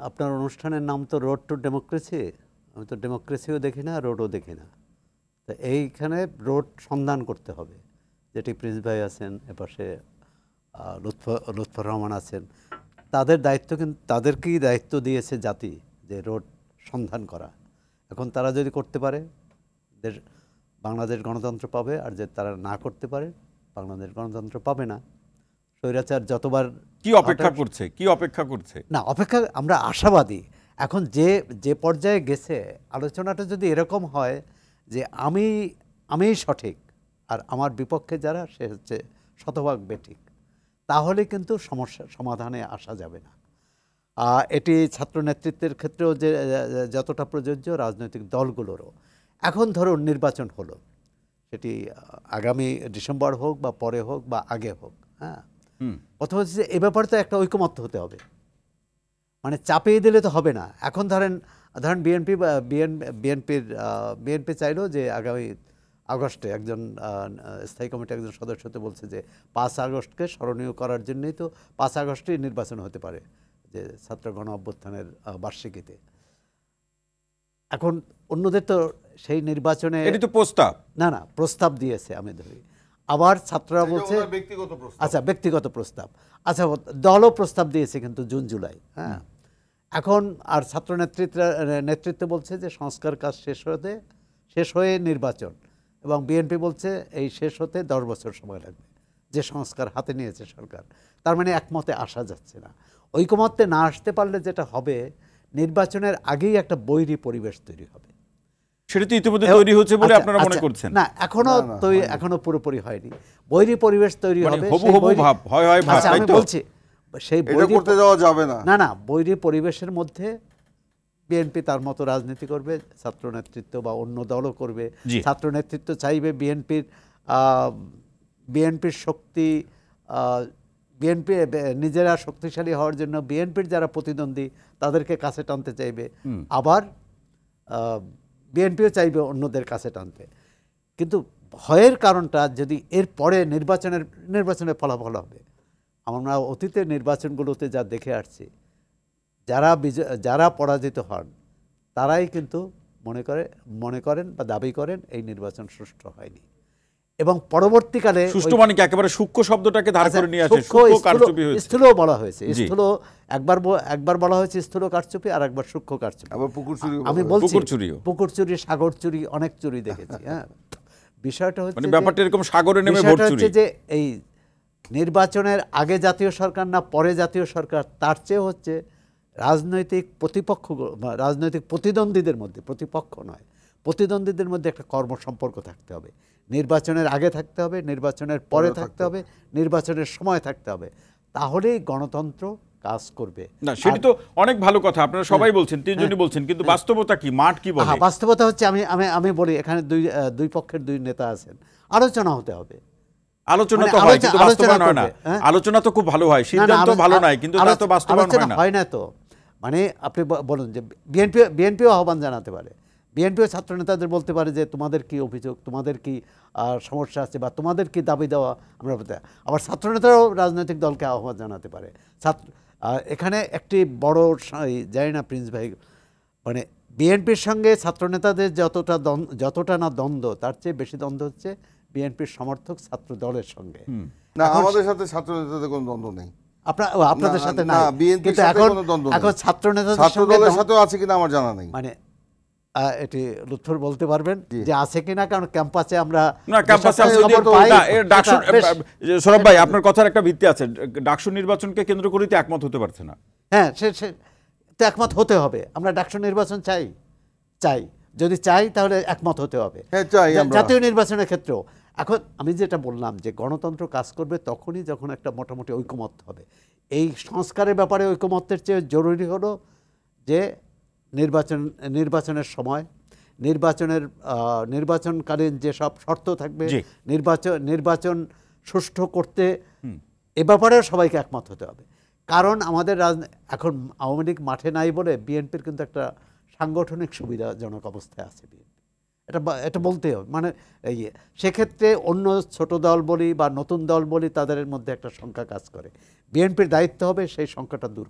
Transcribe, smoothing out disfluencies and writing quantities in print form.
আপনার অনুষ্ঠানের নাম তো রোড টু ডেমোক্রেসি। আমি তো ডেমোক্রেসিও দেখি না, রোডও দেখি না। তো এইখানে রোড সন্ধান করতে হবে। যেটি প্রিন্স ভাই আছেন, এপাশে লুৎফর রহমান আছেন, তাদের দায়িত্ব, কিন্তু তাদেরকেই দায়িত্ব দিয়েছে জাতি যে রোড সন্ধান করা। এখন তারা যদি করতে পারে বাংলাদেশ গণতন্ত্র পাবে, আর যে তারা না করতে পারে বাংলাদেশ গণতন্ত্র পাবে না। স্বৈরাচার যতবার কি অপেক্ষা করছে না, অপেক্ষা আমরা আশাবাদী। এখন যে পর্যায়ে গেছে আলোচনাটা যদি এরকম হয় যে আমিই সঠিক আর আমার বিপক্ষে যারা সে হচ্ছে শতভাগ বেঠিক, তাহলে কিন্তু সমস্যা সমাধানে আসা যাবে না। এটি ছাত্র নেতৃত্বের ক্ষেত্রেও যে যতটা প্রযোজ্য, রাজনৈতিক দলগুলোরও। এখন ধরুন নির্বাচন হলো, সেটি আগামী ডিসেম্বর হোক বা পরে হোক বা আগে হোক, হ্যাঁ, কথা হচ্ছে যে এ ব্যাপারে তো একটা ঐকমত্য হতে হবে। মানে চাপিয়ে দিলে তো হবে না। এখন ধরেন বিএনপি চাইলো যে আগামী আগস্টে একজন স্থায়ী কমিটির একজন সদস্য তো বলছে যে 5 আগস্টকে স্মরণীয় করার জন্যই তো 5 আগস্টেই নির্বাচন হতে পারে, যে ছাত্র গণ অভ্যুত্থানের বার্ষিকীতে। এখন অন্যদের তো সেই নির্বাচনে না প্রস্তাব দিয়েছে, আমি ধরি। আবার ছাত্ররা বলছে আচ্ছা ব্যক্তিগত প্রস্তাব, আচ্ছা দলও প্রস্তাব দিয়েছে কিন্তু জুন জুলাই, হ্যাঁ। এখন আর ছাত্র নেতৃত্ব বলছে যে সংস্কার কাজ শেষ হয়ে নির্বাচন, এবং বিএনপি বলছে এই শেষ হতে 10 বছর সময় লাগবে, যে সংস্কার হাতে নিয়েছে সরকার। তার মানে একমতে আসা যাচ্ছে না। ঐকমত্যে না আসতে পারলে যেটা হবে, নির্বাচনের আগেই একটা বৈরী পরিবেশ তৈরি হবে। সেটা তো ইতিমধ্যে তৈরি হচ্ছে বলে আপনারা মনে করছেন? না, এখনো পুরোপুরি হয়নি। বৈরী পরিবেশ তৈরি হবে, আমি বলছি সেই করতে যাওয়া যাবে না। না, বৈরী পরিবেশের মধ্যে বিএনপি তার মতো রাজনীতি করবে, ছাত্র নেতৃত্ব বা অন্য দলও করবে। ছাত্র নেতৃত্ব চাইবে বিএনপির শক্তি, বিএনপি নিজেরা শক্তিশালী হওয়ার জন্য বিএনপির যারা প্রতিদ্বন্দ্বী তাদেরকে কাছে টানতে চাইবে, আবার বিএনপিও চাইবে অন্যদের কাছে টানতে। কিন্তু ভয়ের কারণটা যদি এর পরে নির্বাচনের ফলাফল হবে, আমরা অতীতের নির্বাচনগুলোতে যা দেখে আসছি, যারা পরাজিত হন তারাই কিন্তু মনে করেন বা দাবি করেন এই নির্বাচন সুষ্ঠু হয়নি। এবং পরবর্তীকালে সুষ্ঠু মানে কি একেবারে সূক্ষ্ম শব্দটাকে ধার করে নিয়ে আসে, স্থূল বলা হয়েছে, স্থূল একবার বলা হয়েছে স্থূল কারচুপি, আর একবার সূক্ষ্ম কারচুপি। আমি বলছি পুকুর চুরি, সাগর চুরি, অনেক চুরি দেখেছি, হ্যাঁ। বিষয়টা হচ্ছে ব্যাপারটা এরকম সাগরে নেমে ভোট চুরি, যে এই নির্বাচনের আগে জাতীয় সরকার না পরে জাতীয় সরকার, তার চেয়ে হচ্ছে রাজনৈতিক প্রতিদ্বন্দ্বীদের মধ্যে, প্রতিপক্ষ নয়, প্রতিদ্বন্দ্বীদের মধ্যে একটা কর্মসম্পর্ক থাকতে হবে। নির্বাচনের আগে থাকতে হবে, নির্বাচনের পরে থাকতে হবে, নির্বাচনের সময় থাকতে হবে, তাহলেই গণতন্ত্র কাজ করবে। না, সেটি তো অনেক ভালো কথা, আপনারা সবাই বলছেন, তিনজনই বলছেন, কিন্তু বাস্তবতা কি, মাঠ কি বলে? বাস্তবতা হচ্ছে, আমি বলি, এখানে দুই পক্ষের দুই নেতা আছেন, আলোচনা হতে হবে। আলোচনা তো হয় কিন্তু বাস্তবায়ন হয় না। আলোচনা তো খুব ভালো হয়, সিদ্ধান্ত ভালো নাই, কিন্তু তা তো বাস্তবায়ন হয় না। তো মানে আপনি বলুন যে বিএনপিও আহ্বান জানাতে পারে, বিএনপিও ছাত্র নেতাদের বলতে পারে যে তোমাদের কি অভিযোগ, তোমাদের কি সমস্যা আছে, বা তোমাদের কি দাবি দেওয়া আমরা বলতে। আবার ছাত্র নেতারাও রাজনৈতিক দলকে আহ্বান জানাতে পারে। এখানে একটি বড়, জানি না প্রিন্স ভাই, মানে বিএনপির সঙ্গে ছাত্র নেতাদের যতটা না দ্বন্দ্ব, তার চেয়ে বেশি দ্বন্দ্ব হচ্ছে বিএনপির সমর্থক ছাত্র দলের সঙ্গে। না, আমাদের সাথে ছাত্র নেতাদের কোনো দ্বন্দ্ব নেই। আপনাদের সাথে না, কিন্তু এখন ছাত্র নেতাদের সাথেও আছে কিনা আমার জানা নেই। মানে এটি লুৎফর বলতে পারবেন যে আছে কিনা, কারণ ক্যাম্পাসে আমরা সৌরভ ভাই, আপনার কথার একটা ভিত্তি আছে, ডাকসু নির্বাচনকে কেন্দ্র করে তো একমত হতে পারছে না। হ্যাঁ, সে তো একমত হতে হবে। আমরা ডাকসু নির্বাচন চাই, যদি চাই তাহলে একমত হতে হবে, জাতীয় নির্বাচনের ক্ষেত্রেও। এখন আমি যেটা বললাম যে গণতন্ত্র কাজ করবে তখনই যখন একটা মোটামুটি ঐকমত্য হবে। এই সংস্কারের ব্যাপারে ঐকমত্যের চেয়ে জরুরি হলো যে নির্বাচনের সময়, নির্বাচনকালীন যেসব শর্ত থাকবে, নির্বাচন সুষ্ঠু করতে, এ ব্যাপারেও সবাইকে একমত হতে হবে। কারণ আমাদের এখন আওয়ামী লীগ মাঠে নাই বলে বিএনপির কিন্তু একটা সাংগঠনিক সুবিধাজনক অবস্থায় আছে বিএনপি, এটা বলতে হবে। মানে সেক্ষেত্রে অন্য ছোট দল বলি বা নতুন দল বলি, তাদের মধ্যে একটা সংখ্যা কাজ করে। বিএনপির দায়িত্ব হবে সেই সংখ্যাটা দূর